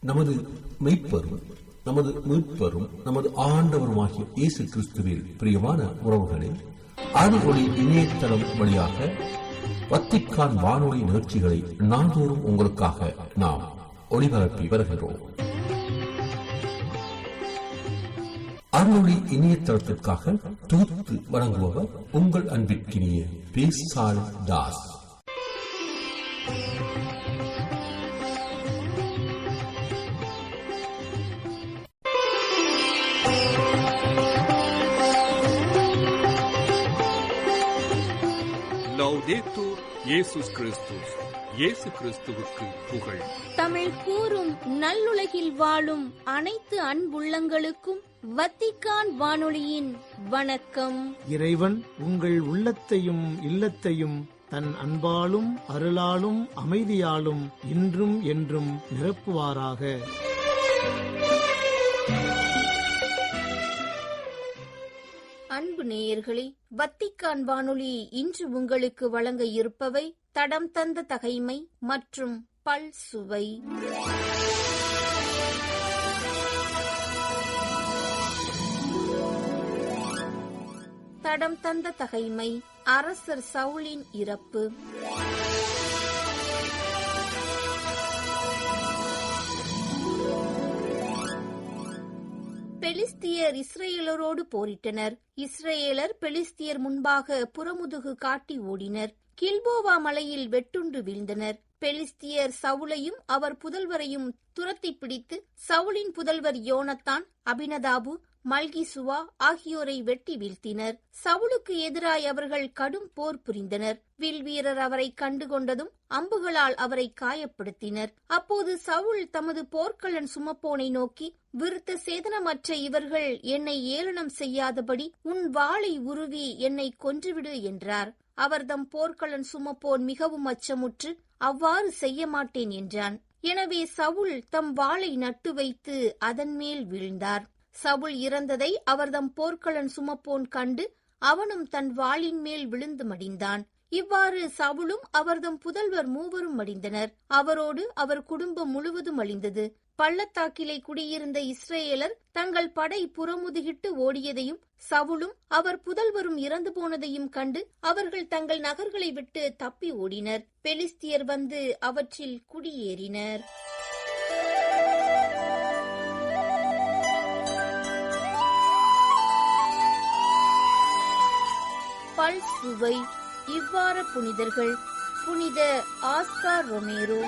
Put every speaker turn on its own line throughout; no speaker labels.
நமது மெய்ப்பரும் நமது மீட்பரும் நமது ஆண்டவருமாகிய இயேசு கிறிஸ்துவில் பிரியமான உறவுகளே, அருள்ஒளி இணையதளம் வழியாக வத்திக்கான் வானொலி நிகழ்ச்சிகளை நாள்தோறும் உங்களுக்காக நாம் ஒளிபரப்பி வருகிறோம். அருள்ஒளி இணையதளத்திற்காக தொகுத்து வழங்குபவர் உங்கள் அன்பிற்கினிய பேசால் தாஸ்.
லௌதேத்தூர் இயேசுஸ் கிறிஸ்துஸ். இயேசு கிறிஸ்துவுக்கு புகழ்.
தமிழ் கூறும் நல்லுலகில் வாழும் அனைத்து அன்புள்ளங்களுக்கும் வத்திக்கான் வானொலியின் வணக்கம்.
இறைவன் உங்கள் உள்ளத்தையும் இல்லத்தையும் தன் அன்பாலும் அருளாலும் அமைதியாலும் இன்றும் என்றும் நிரப்புவாராக.
அன்பு நேயர்களே, வத்திக்கான் வானொலி இன்று உங்களுக்கு வழங்க இருப்பவை தடம் தந்த தகைமை மற்றும் பல் சுவை. தடம் தந்த தகைமை, அரசர் சவுலின் இறப்பு. பெலிஸ்தியர் இஸ்ரேலரோடு போரிட்டனர். இஸ்ரேலர் பெலிஸ்தியர் முன்பாக புறமுதுகு காட்டி ஓடினர். கில்போவா மலையில் வெட்டுண்டு வீழ்ந்தனர். பெலிஸ்தியர் சவுலையும் அவர் புதல்வரையும் துரத்தி பிடித்து சவுலின் புதல்வர் யோனத்தான், அபினதாபு, மல்கிசுவா ஆகியோரை வெட்டி வீழ்த்தினர். சவுலுக்கு எதிராய் அவர்கள் கடும் போர் புரிந்தனர். வில் வீரர் அவரை கண்டுகொண்டதும் அம்புகளால் அவரை காயப்படுத்தினர். அப்போது சவுல் தமது போர்க்களன் சுமப்போனை நோக்கி, விருத்த சேதனமற்ற இவர்கள் என்னை ஏளனம் செய்யாதபடி உன் வாளை உருவி என்னை கொன்றுவிடு என்றார். அவர் தம் போர்க்களன் சுமப்போன் மிகவும் அச்சமுற்று, அவ்வாறு செய்ய மாட்டேன் என்றான். எனவே சவுல் தம் வாளை நட்டு வைத்து அதன் மேல் வீழ்ந்தார். சவுல் இறந்ததை அவர் தம் போர்க்களன் சுமப்போன் கண்டு அவனும் தன் வாளின் மேல் விழுந்து மடிந்தான். இவ்வாறு சவுலும் அவர்தம் புதல்வர் மூவரும் மடிந்தனர். அவரோடு அவர் குடும்பம் முழுவதும் அழிந்தது. பள்ளத்தாக்கிலே குடியிருந்த இஸ்ரேலர் தங்கள் படை புறமுதுகிட்டு ஓடியதையும் சவுலும் அவர் புதல்வரும் இறந்து போனதையும் கண்டு அவர்கள் தங்கள் நகர்களை விட்டு தப்பி ஓடினர். பெலிஸ்தியர் வந்து அவற்றில் குடியேறினர். பல் சுவை. இவ்வாற புனிதர்கள்: புனித ஆஸ்கார் ரொமேரோ,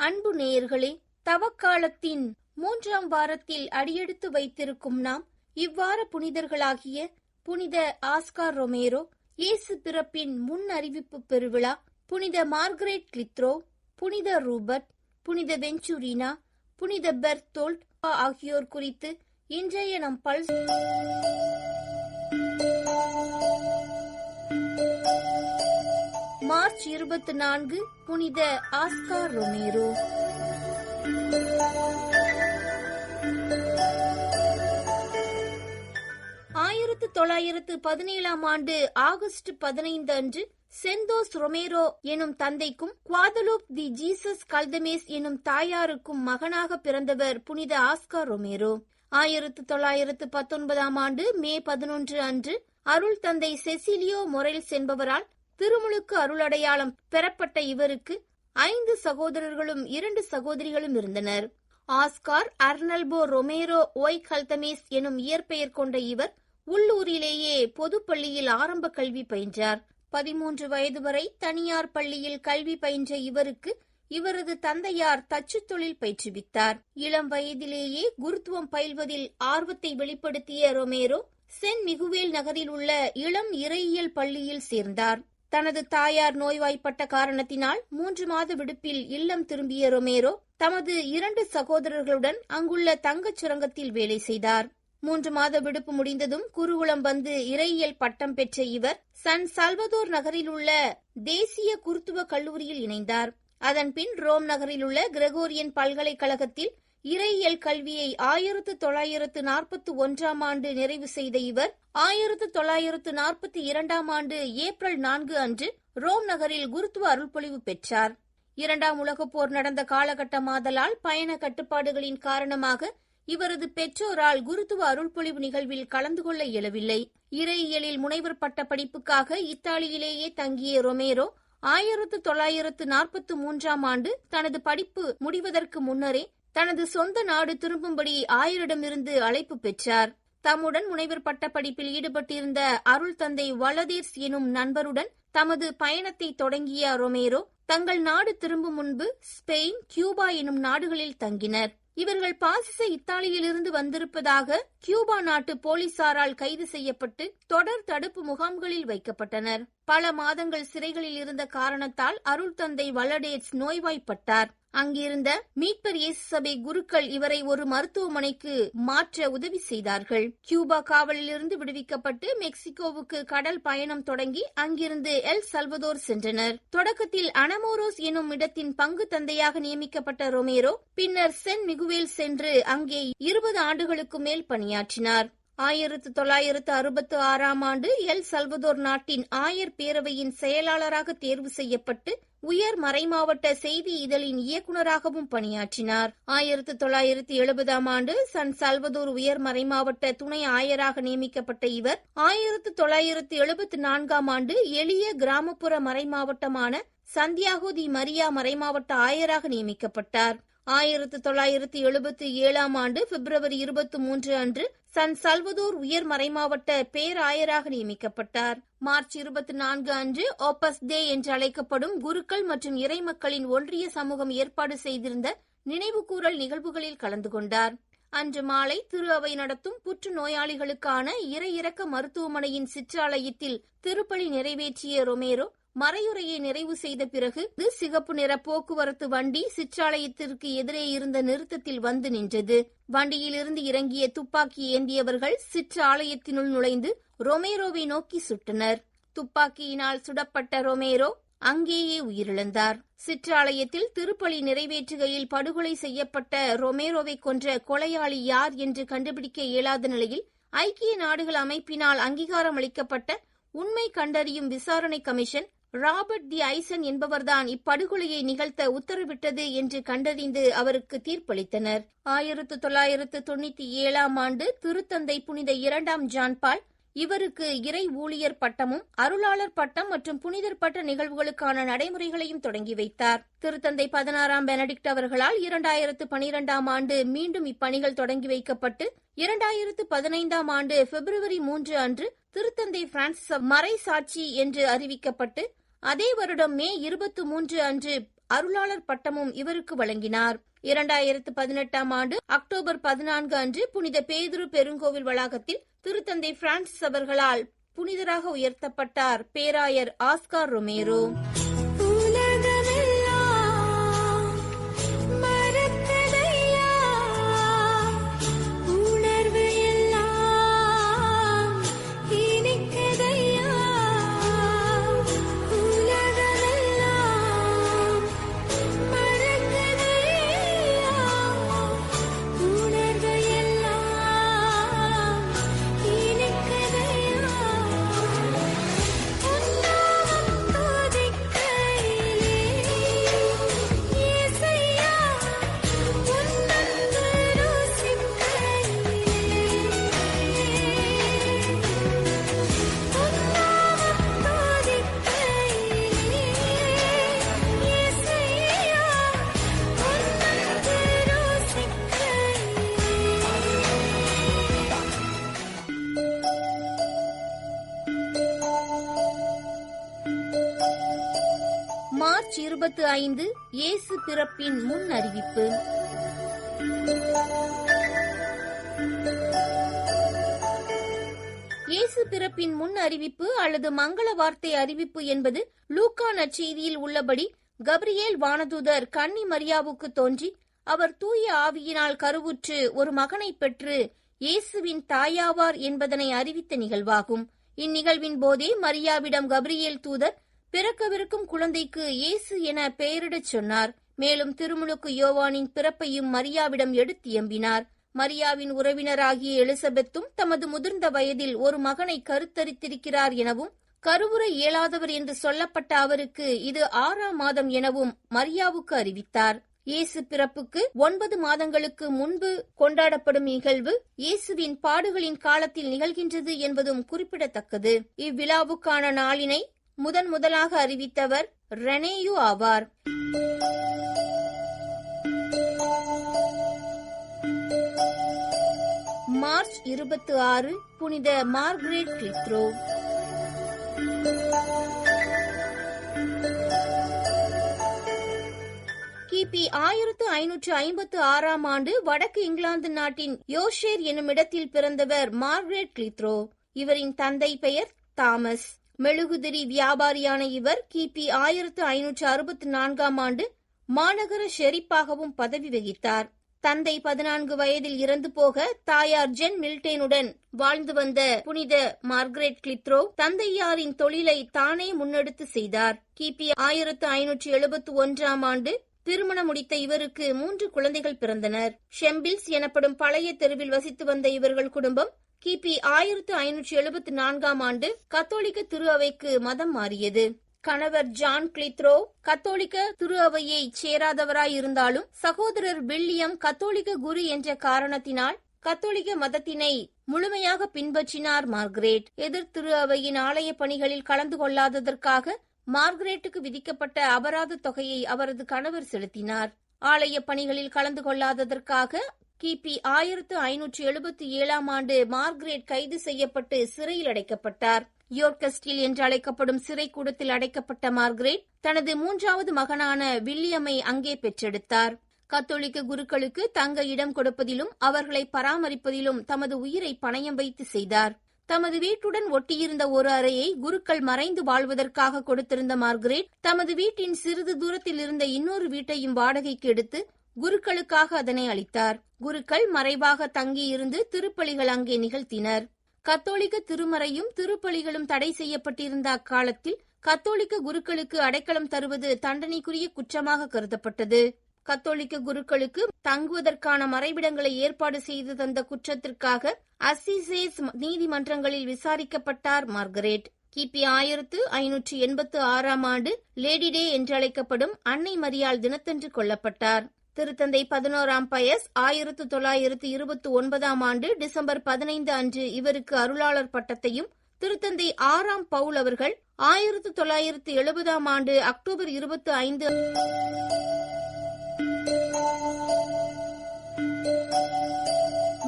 அன்பு நேயர்களே, தவக்காலத்தின் 3ஆம் வாரத்தில் அடியெடுத்து வைத்திருக்கும் நாம் இவ்வாறு புனிதர்களாகிய புனித ஆஸ்கார் ரொமேரோ, இயேசு பிறப்பின் முன் அறிவிப்பு பெருவிழா, புனித மார்கரெட் கிளித்ரோ, புனித ரூபர்ட், புனித வெஞ்சூரினா, புனித பெர்த்தோல்ட் ஆகியோர் குறித்து இன்றைய நம் மார்ச் 24 புனித ஆஸ்கார் ரொமேரோ. ஆண்டு ஆகஸ்ட் 15 அன்று செந்தோஸ் ரொமேரோ எனும் தந்தைக்கும் குவாதலூப் தி ஜீசஸ் கல்தமேஸ் எனும் தாயாருக்கும் மகனாக பிறந்தவர் புனித ஆஸ்கார் ரொமேரோ. 1919 ஆண்டு மே 11 அன்று அருள் தந்தை செசிலியோ மொரெல்ஸ் என்பவரால் திருமுழுக்கு அருளடையாளம் பெறப்பட்ட இவருக்கு 5 சகோதரர்களும் 2 சகோதரிகளும் இருந்தனர். ஆஸ்கார் அர்னல்போ ரொமேரோ ஒய் கல்தமேஸ் எனும் இயற்பெயர் கொண்ட இவர் உள்ளூரிலேயே பொது பள்ளியில் ஆரம்ப கல்வி பயின்றார். 13 வயது வரை தனியார் பள்ளியில் கல்வி பயின்ற இவருக்கு இவரது தந்தையார் தச்சு தொழில் பயிற்றுவித்தார். இளம் வயதிலேயே குருத்துவம் பயில்வதில் ஆர்வத்தை வெளிப்படுத்திய ரொமேரோ சென் மிகுவேல் நகரில் உள்ள இளம் இறையியல் பள்ளியில் சேர்ந்தார். தனது தாயார் நோய்வாய்ப்பட்ட காரணத்தினால் 3 மாத விடுப்பில் இல்லம் திரும்பிய ரொமேரோ தமது 2 சகோதரர்களுடன் அங்குள்ள தங்கச் சுரங்கத்தில் வேலை செய்தார். 3 மாத விடுப்பு முடிந்ததும் குருகுலம் வந்து இறையியல் பட்டம் பெற்ற இவர் சன் சால்வதோர் நகரில் உள்ள தேசிய குருத்துவ கல்லூரியில் இணைந்தார். அதன்பின் ரோம் நகரில் உள்ள கிரெகோரியன் பல்கலைக்கழகத்தில் இறையியல் கல்வியை 1941 ஆண்டு நிறைவு செய்த இவர் 1942 ஆண்டு ஏப்ரல் 4 அன்று ரோம் நகரில் குருத்துவ அருள்பொழிவு பெற்றார். 2ஆம் உலகப் போர் நடந்த காலகட்டமாதலால் பயண கட்டுப்பாடுகளின் காரணமாக இவரது பெற்றோரால் குருத்துவ அருள்பொழிவு நிகழ்வில் கலந்து கொள்ள இயலவில்லை. இறையியலில் முனைவர் பட்ட படிப்புக்காக இத்தாலியிலேயே தங்கிய ரொமேரோ 1943 ஆண்டு தனது படிப்பு முடிவதற்கு முன்னரே தனது சொந்த நாடு திரும்பும்படி ஆயரிடமிருந்து அழைப்பு பெற்றார். தம்முடன் முனைவர் பட்ட படிப்பில் ஈடுபட்டிருந்த அருள் தந்தை வலதேர்ஸ் எனும் நண்பருடன் தமது பயணத்தை தொடங்கிய ரொமேரோ தங்கள் நாடு திரும்பும் முன்பு ஸ்பெயின், கியூபா எனும் நாடுகளில் தங்கினர். இவர்கள் பாசிச இத்தாலியிலிருந்து வந்திருப்பதாக கியூபா நாட்டு போலீசாரால் கைது செய்யப்பட்டு தொடர் தடுப்பு முகாம்களில் வைக்கப்பட்டனர். பல மாதங்கள் சிறைகளில் இருந்த காரணத்தால் அருள் தந்தை வலடேட்ஸ் நோய்வாய்ப்பட்டார். அங்கிருந்த மீட்பர் இயேசு சபை குருக்கள் இவரை ஒரு மருத்துவமனைக்கு மாற்ற உதவி செய்தார்கள். கியூபா காவலிலிருந்து விடுவிக்கப்பட்டு மெக்சிகோவுக்கு கடல் பயணம் தொடங்கி அங்கிருந்து எல் சல்வதோர் சென்றனர். தொடக்கத்தில் அனமோரோஸ் எனும் இடத்தின் பங்கு தந்தையாக நியமிக்கப்பட்ட ரொமேரோ பின்னர் சென் மிகுவேல் சென்று அங்கே 20 ஆண்டுகளுக்கு மேல் பணியாற்றினார். 1966 ஆண்டு எல் சல்வதோர் நாட்டின் ஆயர் பேரவையின் செயலாளராக தேர்வு செய்யப்பட்டு உயர் மறைமாவட்ட செய்தி இதழின் இயக்குநராகவும் பணியாற்றினார். 1970 ஆண்டு சன் சல்வதோர் உயர் மறைமாவட்ட துணை ஆயராக நியமிக்கப்பட்ட இவர் 1974 ஆண்டு எளிய கிராமப்புற மறைமாவட்டமான சந்தியாகோ தி மரியா மறைமாவட்ட ஆயராக நியமிக்கப்பட்டார். 1977 ஆண்டு பிப்ரவரி 23 அன்று சன் சல்வதோர் உயர் மறைமாவட்ட பேராயராக நியமிக்கப்பட்டார். மார்ச் 24 அன்று ஓபஸ் டே என்று அழைக்கப்படும் குருக்கள் மற்றும் இறைமக்களின் ஒன்றிய சமூகம் ஏற்பாடு செய்திருந்த நினைவுகூரல் நிகழ்வுகளில் கலந்து கொண்டார். அன்று மாலை திரு அவை நடத்தும் புற்று நோயாளிகளுக்கான இறையிறக்க மருத்துவமனையின் சிற்றாலயத்தில் திருப்பலி நிறைவேற்றிய ரொமேரோ மறையுரையை நிறைவு செய்த பிறகு சிகப்பு நிற போக்குவரத்து வண்டி சிற்றாலயத்திற்கு எதிரே இருந்த நிறுத்தத்தில் வந்து நின்றது. வண்டியிலிருந்து இறங்கிய துப்பாக்கி ஏந்தியவர்கள் சிற்றாலயத்தினுள் நுழைந்து ரொமேரோவை நோக்கி சுட்டனர். துப்பாக்கியினால் சுடப்பட்ட ரொமேரோ அங்கேயே உயிரிழந்தார். சிற்றாலயத்தில் திருப்பலி நிறைவேற்றுகையில் படுகொலை செய்யப்பட்ட ரொமேரோவை கொன்ற கொலையாளி யார் என்று கண்டுபிடிக்க இயலாத நிலையில் ஐக்கிய நாடுகள் அமைப்பினால் அங்கீகாரம் அளிக்கப்பட்ட உண்மை கண்டறியும் விசாரணை கமிஷன் ராபர்ட் தி ஐசன் என்பவர்தான் இப்படுகொலையை நிகழ்த்த உத்தரவிட்டது என்று கண்டறிந்து அவருக்கு தீர்ப்பளித்தனர். 1997 ஆண்டு திருத்தந்தை புனித 2ஆம் ஜான் பால் இவருக்கு இறை ஊழியர் பட்டமும் அருளாளர் பட்டம் மற்றும் புனிதர் பட்ட நிகழ்வுகளுக்கான நடைமுறைகளையும் தொடங்கி வைத்தார். திருத்தந்தை 16ஆம் பெனடிக்ட் அவர்களால் 2012 ஆண்டு மீண்டும் இப்பணிகள் தொடங்கி வைக்கப்பட்டு 2015 ஆண்டு பிப்ரவரி 3 அன்று திருத்தந்தை பிரான்சிஸ் மறை சாட்சி என்று அறிவிக்கப்பட்டு அதே வருடம் மே 23 அன்று அருளாளர் பட்டமும் இவருக்கு வழங்கினார். 2018 ஆண்டு அக்டோபர் 14 அன்று புனித பேதுரு பெருங்கோவில் வளாகத்தில் திருத்தந்தை பிரான்சிஸ் அவர்களால் புனிதராக உயர்த்தப்பட்டார் பேராயர் ஆஸ்கார் ரொமேரோ. மார்ச் 25 இயேசு பிறப்பின் முன் அறிவிப்பு. இயேசு பிறப்பின் முன் அறிவிப்பு அல்லது மங்கள வார்த்தை அறிவிப்பு என்பது லூக்கா நற்செய்தியில் உள்ளபடி கபிரியேல் வானதூதர் கன்னி மரியாவுக்கு தோன்றி அவர் தூய ஆவியினால் கருவுற்று ஒரு மகனை பெற்று இயேசுவின் தாயாவார் என்பதனை அறிவித்த நிகழ்வாகும். இந்நிகழ்வின் போதே மரியாவிடம் கபிரியேல் தூதர் பிறக்கவிருக்கும் குழந்தைக்கு இயேசு என பெயரிடச் சொன்னார். மேலும் திருமுழுக்கு யோவானின் பிறப்பையும் மரியாவிடம் எடுத்து எம்பினார். மரியாவின் உறவினராகிய எலிசபெத்தும் தமது முதிர்ந்த வயதில் ஒரு மகனை கருத்தரித்திருக்கிறார் எனவும், கருவுற இயலாதவர் என்று சொல்லப்பட்ட அவருக்கு இது 6ஆம் மாதம் எனவும் மரியாவுக்கு அறிவித்தார். இயேசு பிறப்புக்கு 9 மாதங்களுக்கு முன்பு கொண்டாடப்படும் நிகழ்வு இயேசுவின் பாடுகளின் காலத்தில் நிகழ்கின்றது என்பதும் குறிப்பிடத்தக்கது. இவ்விழாவுக்கான நாளினை முதலாக அறிவித்தவர் ரெனேயு ஆவார். மார்ச் 26 புனித மார்கரெட் கிளித்ரோ. கிபி 1556ஆம் ஆண்டு வடக்கு இங்கிலாந்து நாட்டின் யோஷேர் என்னும் இடத்தில் பிறந்தவர் மார்கரெட் கிளித்ரோ. இவரின் தந்தை பெயர் தாமஸ். மெழுகுதிரி வியாபாரியான இவர் கிபி 1564ஆம் ஆண்டு மாநகர ஷெரீப்பாகவும் பதவி வகித்தார். தந்தை 14 வயதில் இறந்து போக தாயார் ஜென் மில்டேனுடன் வாழ்ந்து வந்த புனித மார்கரெட் கிளித்ரோ தந்தையாரின் தொழிலை தானே முன்னெடுத்து செய்தார். கிபி 1571ஆம் ஆண்டு திருமணம் முடித்த இவருக்கு 3 குழந்தைகள் பிறந்தனர். ஷெம்பில்ஸ் எனப்படும் பழைய தெருவில் வசித்து வந்த இவர்கள் குடும்பம் கிபி 1574ஆம் ஆண்டு கத்தோலிக்க திரு அவைக்கு மதம் மாறியது. கணவர் ஜான் கிளித்ரோ கத்தோலிக்க திரு அவையை சேராதவராய் இருந்தாலும் சகோதரர் வில்லியம் கத்தோலிக்க குரு என்ற காரணத்தினால் கத்தோலிக்க மதத்தினை முழுமையாக பின்பற்றினார். மார்கரெட் எதிர் திரு அவையின் ஆலய பணிகளில் கலந்து கொள்ளாததற்காக மார்கரெட்டுக்கு விதிக்கப்பட்ட அபராத தொகையை அவரது கணவர் செலுத்தினார். ஆலய பணிகளில் கலந்து கொள்ளாததற்காக கிபி 1577ஆம் ஆண்டு மார்கரெட் கைது செய்யப்பட்டு சிறையில் அடைக்கப்பட்டார். யோர்கஸ்டில் என்று அழைக்கப்படும் சிறைக்கூடத்தில் அடைக்கப்பட்ட மார்கரெட் தனது 3வது மகனான வில்லியமை அங்கே பெற்றெடுத்தார். கத்தோலிக்க குருக்களுக்கு தங்க இடம் கொடுப்பதிலும் அவர்களை பராமரிப்பதிலும் தமது உயிரை பணயம் வைத்து செய்தார். தமது வீட்டுடன் ஒட்டியிருந்த ஒரு அறையை குருக்கள் மறைந்து வாழ்வதற்காக கொடுத்திருந்த மார்கரெட் தமது வீட்டின் சிறிது தூரத்தில் இருந்த இன்னொரு வீட்டையும் வாடகைக்கு எடுத்து குருக்களுக்காக அதனை அளித்தார். குருக்கள் மறைவாக தங்கியிருந்து திருப்பலிகள் அங்கே நிகழ்த்தினர். கத்தோலிக்க திருமறையும் திருப்பலிகளும் தடை செய்யப்பட்டிருந்த அக்காலத்தில் கத்தோலிக்க குருக்களுக்கு அடைக்கலம் தருவது தண்டனைக்குரிய குற்றமாக கருதப்பட்டது. கத்தோலிக்க குருக்களுக்கு தங்குவதற்கான மறைவிடங்களை ஏற்பாடு செய்து தந்த குற்றத்திற்காக அசிசேஸ் நீதிமன்றங்களில் விசாரிக்கப்பட்டார் மார்கரெட். கிபி 1586ஆம் ஆண்டு லேடி டே என்றழைக்கப்படும் அன்னை மரியாள் தினத்தன்று கொல்லப்பட்டார். திருத்தந்தை 11ஆம் பயஸ் 1929ஆம் ஆண்டு டிசம்பர் 15 அன்று இவருக்கு அருளாளர் பட்டத்தையும், திருத்தந்தை 6ஆம் பவுல் அவர்கள் 1970ஆம் ஆண்டு அக்டோபர் 25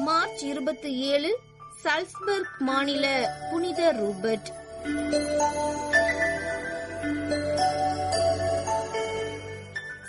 மார்ச் 27 சால்ஸ்பர்க் மாநில புனித ரூபர்ட்.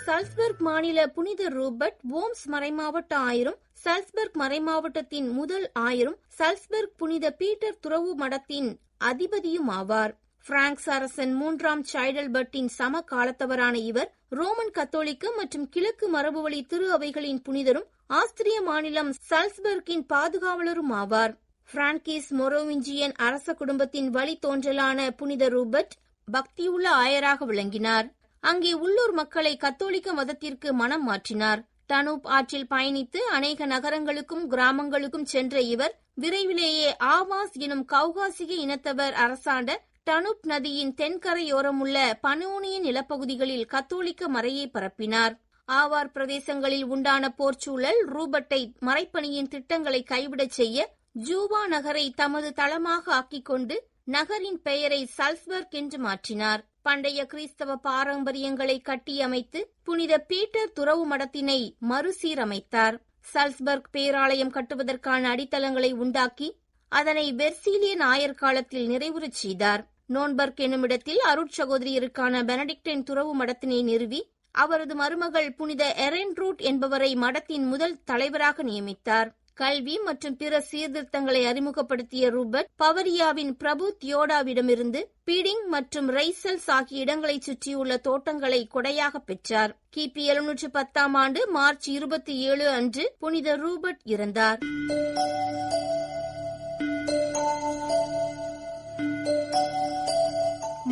சால்ஸ்பர்க் மாநில புனித ரூபர்ட் ஓம்ஸ் மறைமாவட்ட ஆயரும், சால்ஸ்பர்க் மறைமாவட்டத்தின் முதல் ஆயரும், சால்ஸ்பர்க் புனித பீட்டர் துறவு மடத்தின் அதிபதியும் ஆவார். பிராங்க்ஸ் அரசன் 3ஆம் சைடல்பர்ட்டின் சம காலத்தவரான இவர் ரோமன் கத்தோலிக்க மற்றும் கிழக்கு மரபுவழி திரு அவைகளின் புனிதரும், ஆஸ்திரிய மாநிலம் சால்ஸ்பர்க்கின் பாதுகாவலரும் ஆவார். பிரான்கிஸ் மொரோவிஞ்சியன் அரச குடும்பத்தின் வழி தோன்றலான புனித ரூபர்ட் பக்தியுள்ள ஆயராக விளங்கினார். அங்கே உள்ளூர் மக்களை கத்தோலிக்க மதத்திற்கு மனம் மாற்றினார். டனூப் ஆற்றில் பயணித்து அநேக நகரங்களுக்கும் கிராமங்களுக்கும் சென்ற இவர் விரைவிலேயே ஆவாஸ் எனும் கௌகாசிக இனத்தவர் அரசாண்ட டனூப் நதியின் தென்கரையோரமுள்ள பனோனிய நிலப்பகுதிகளில் கத்தோலிக்க மறையை பரப்பினார். ஆவார் பிரதேசங்களில் உண்டான போர்ச்சூழல் ரூபர்ட்டை மறைப்பணியின் திட்டங்களை கைவிடச் செய்ய ஜூவா நகரை தமது தளமாக ஆக்கிக் கொண்டு நகரின் பெயரை சால்ஸ்பர்க் என்று மாற்றினார். பண்டைய கிறிஸ்தவ பாரம்பரியங்களை கட்டியமைத்து புனித பீட்டர் துறவு மடத்தினை மறுசீரமைத்தார். சால்ஸ்பர்க் பேராலயம் கட்டுவதற்கான அடித்தளங்களை உண்டாக்கி அதனை வெர்சீலியன் ஆயர் காலத்தில் நிறைவுறச் செய்தார். நோன்பர்க் என்னுமிடத்தில் அருட்சகோதரியருக்கான பெனடிக்டைன் துறவு மடத்தினை நிறுவி அவரது மருமகள் புனித எரென்ரூட் என்பவரை மடத்தின் முதல் தலைவராக நியமித்தார். கல்வி மற்றும் பிற சீர்திருத்தங்களை அறிமுகப்படுத்திய ரூபர்ட் பவரியாவின் பிரபு தியோடாவிடமிருந்து பீடிங் மற்றும் ரைசல்ஸ் ஆகிய இடங்களை சுற்றியுள்ள தோட்டங்களை கொடையாக பெற்றார். கிபி 710ஆம் ஆண்டு மார்ச் 27 அன்று புனித ரூபர்ட் இறந்தார்.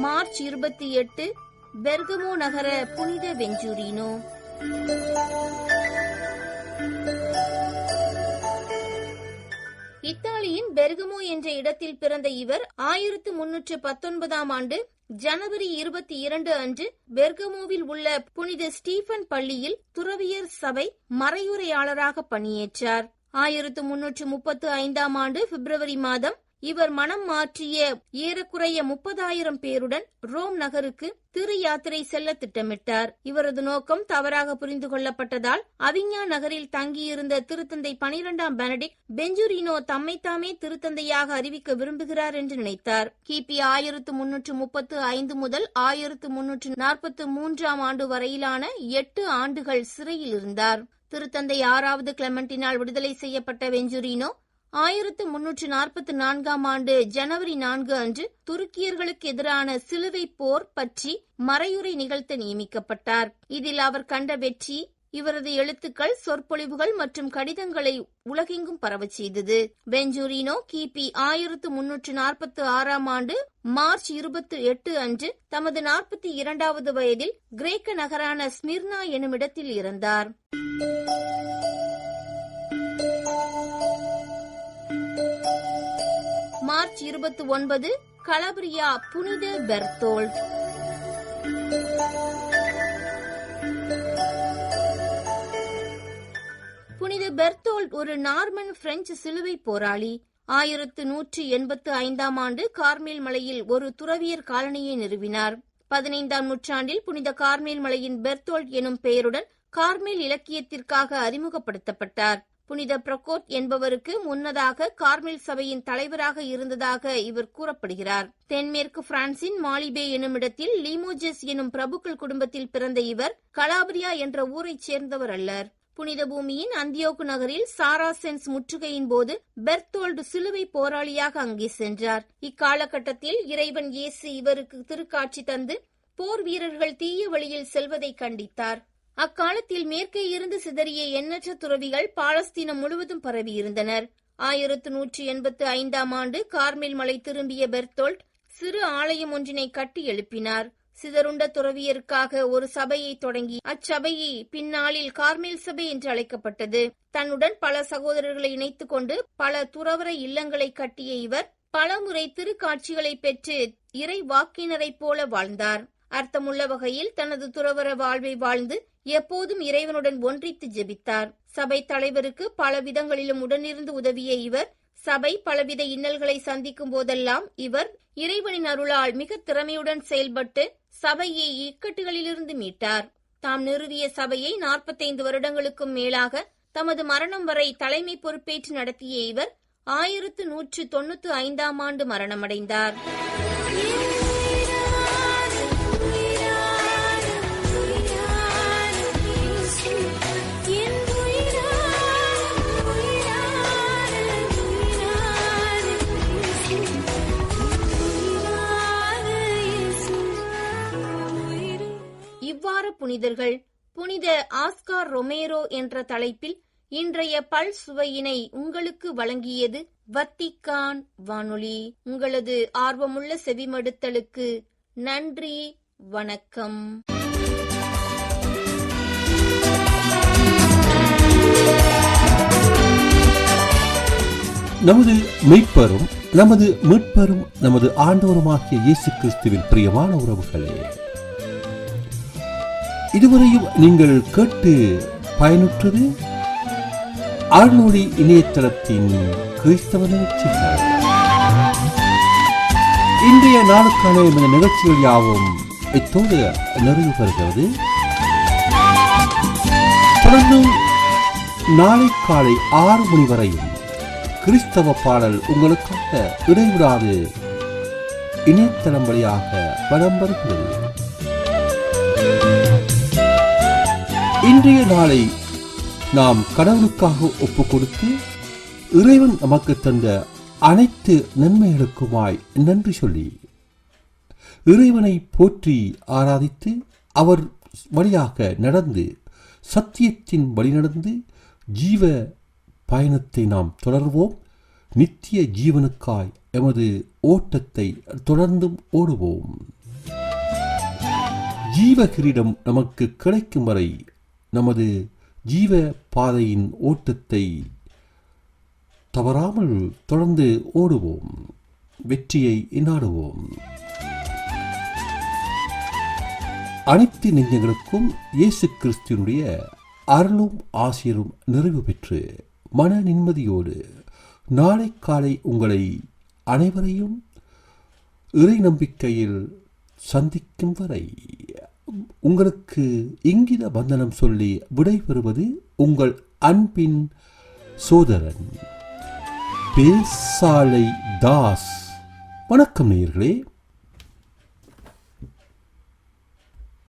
மார்ச் 28 பெர்கமோ நகர புனித வெஞ்சூரினோ. இத்தாலியின் பெர்கமோ என்ற இடத்தில் பிறந்த இவர் 1319 ஆண்டு ஜனவரி 22 அன்று பெர்கமோவில் உள்ள புனித ஸ்டீபன் பள்ளியில் துறவியர் சபை மறையுரையாளராக பணியேற்றார். 1335 ஆண்டு பிப்ரவரி மாதம் இவர் மனம் மாற்றிய ஏறக்குறைய 30,000 பேருடன் ரோம் நகருக்கு திரு யாத்திரை செல்ல திட்டமிட்டார். இவரது நோக்கம் தவறாக புரிந்து கொள்ளப்பட்டதால் அவிஞா நகரில் தங்கியிருந்த திருத்தந்தை 12ஆம் பெனடிக்ட் பெஞ்சூரினோ தம்மைத்தாமே திருத்தந்தையாக அறிவிக்க விரும்புகிறார் என்று நினைத்தார். கிபி 1335 முதல் 1343 ஆண்டு வரையிலான 8 ஆண்டுகள் சிறையில் இருந்தார். திருத்தந்தை 6வது கிளெமெண்டினால் விடுதலை செய்யப்பட்ட வெஞ்சூரினோ 1344 ஆண்டு ஜனவரி 4 அன்று துருக்கியர்களுக்கு எதிரான சிலுவை போர் பற்றி மறையுரை நிகழ்த்த நியமிக்கப்பட்டார். இதில் அவர் கண்ட வெற்றி இவரது எழுத்துக்கள், சொற்பொழிவுகள் மற்றும் கடிதங்களை உலகெங்கும் பரவச் செய்தது. பெஞ்சூரினோ கிபி 1346 ஆண்டு மார்ச் 28 அன்று தமது 42வது வயதில் கிரேக்க நகரான ஸ்மிர்னா எனும் இடத்தில் இறந்தார். மார்ச் 29 கலபிரியா புனித பெர்த்தோல்ட். புனித பெர்த்தோல்ட் ஒரு நார்மன் பிரெஞ்சு சிலுவை போராளி. 1185 ஆண்டு கார்மேல் மலையில் ஒரு துறவியர் காலனியை நிறுவினார். 15ஆம் நூற்றாண்டில் புனித கார்மேல் மலையின் பெர்த்தோல்ட் எனும் பெயருடன் கார்மேல் இலக்கியத்திற்காக அறிமுகப்படுத்தப்பட்டார். புனித பிரகோட் என்பவருக்கு முன்னதாக கார்மேல் சபையின் தலைவராக இருந்ததாக இவர் கூறப்படுகிறார். தென்மேற்கு பிரான்சின் மாலிபே எனும் இடத்தில் லீமோஜஸ் எனும் பிரபுக்கள் குடும்பத்தில் பிறந்த இவர் கலாபிரியா என்ற ஊரைச் சேர்ந்தவர் அல்லர். புனித பூமியின் அந்தியோக்கு நகரில் சாராசென்ஸ் முற்றுகையின் போது பெர்த்தோல்டு சிலுவை போராளியாக அங்கே சென்றார். இக்காலகட்டத்தில் இறைவன் இயேசு இவருக்கு திருக்காட்சி தந்து போர் வீரர்கள் தீய வழியில் செல்வதை கண்டித்தார். அக்காலத்தில் மேற்கே இருந்து சிதறிய எண்ணற்ற துறவிகள் பாலஸ்தீனம் முழுவதும் பரவியிருந்தனர். 1185 ஆண்டு கார்மேல் மலை திரும்பிய பெர்த்தோல்ட் சிறு ஆலயம் ஒன்றினை கட்டி எழுப்பினார். சிதறுண்ட துறவியருக்காக ஒரு சபையை தொடங்கி அச்சபையை பின்னாளில் கார்மேல் சபை என்று அழைக்கப்பட்டது. தன்னுடன் பல சகோதரர்களை இணைத்துக் கொண்டு பல துறவர இல்லங்களை கட்டிய இவர் பலமுறை திருக்காட்சிகளை பெற்று இறை வாக்கினரைப் போல வாழ்ந்தார். அர்த்தமுள்ள வகையில் தனது துறவர வாழ்வை வாழ்ந்து எப்போதும் இறைவனுடன் ஒன்றித்து ஜெபித்தார். சபை தலைவருக்கு பல விதங்களிலும் உடனிருந்து உதவிய இவர் சபை பலவித இன்னல்களை சந்திக்கும் போதெல்லாம் இவர் இறைவனின் அருளால் மிக திறமையுடன் செயல்பட்டு சபையை இக்கட்டுகளிலிருந்து மீட்டார். தாம் நிறுவிய சபையை 45 வருடங்களுக்கும் மேலாக தமது மரணம் வரை தலைமை பொறுப்பேற்று நடத்திய இவர் 1195 ஆண்டு மரணமடைந்தார். இவ்வாறு புனிதர்கள் புனித ஆஸ்கார் ரொமேரோ என்ற தலைப்பில் இன்றைய பல் சுவையினை உங்களுக்கு வழங்கியது வத்திக்கான் வானொலி. உங்களது ஆர்வமுள்ள செவிமடுத்தலுக்கு நன்றி, வணக்கம்.
நமது மெய்ப்பரும் நமது மீட்பரும் நமது ஆண்டவருமாகிய இயேசு கிறிஸ்துவின் பிரியமான உறவுகளே, இதுவரையும் நீங்கள் கேட்டு பயனுற்றது அருள்மொழி இணையதளத்தின் கிறிஸ்தவ நிகழ்ச்சிகள். இன்றைய நாளுக்கான இந்த நிகழ்ச்சிகள் யாவும் இத்தோடு நிறைவு பெறுகிறது. தொடர்ந்து நாளை காலை 6 மணி வரையும் கிறிஸ்தவ பாடல் உங்களுக்காக இடைவிடாது இணையதளம் வழியாக பலம் வருகிறது. இன்றைய நாளை நாம் கடவுளுக்காக ஒப்புக் கொடுத்து இறைவன் நமக்கு தந்த அனைத்து நன்மைகளுக்குமாய் நன்றி சொல்லி இறைவனை போற்றி ஆராதித்து அவர் வழியாக நடந்து சத்தியத்தின் வழி நடந்து ஜீவ பயணத்தை நாம் தொடர்வோம். நித்திய ஜீவனுக்காய் எமது ஓட்டத்தை தொடர்ந்தும் ஓடுவோம். ஜீவ கிரீடம் நமக்கு கிடைக்கும் வரை நமது ஜீவ பாதையின் ஓட்டத்தை தவறாமல் தொடர்ந்து ஓடுவோம், வெற்றியை நாடுவோம். அனைத்து நெஞ்சங்களுக்கும் இயேசு கிறிஸ்துவினுடைய அருளும் ஆசிரியரும் நிறைவு பெற்று மன நிம்மதியோடு நாளை காலை உங்களை அனைவரையும் இறை நம்பிக்கையில் சந்திக்கும் வரை உங்களுக்கு இங்கித வந்தனம் சொல்லி விடைபெறுவது உங்கள் அன்பின் சோதரன் பேசாலை தாஸ். வணக்கம் நேயர்களே.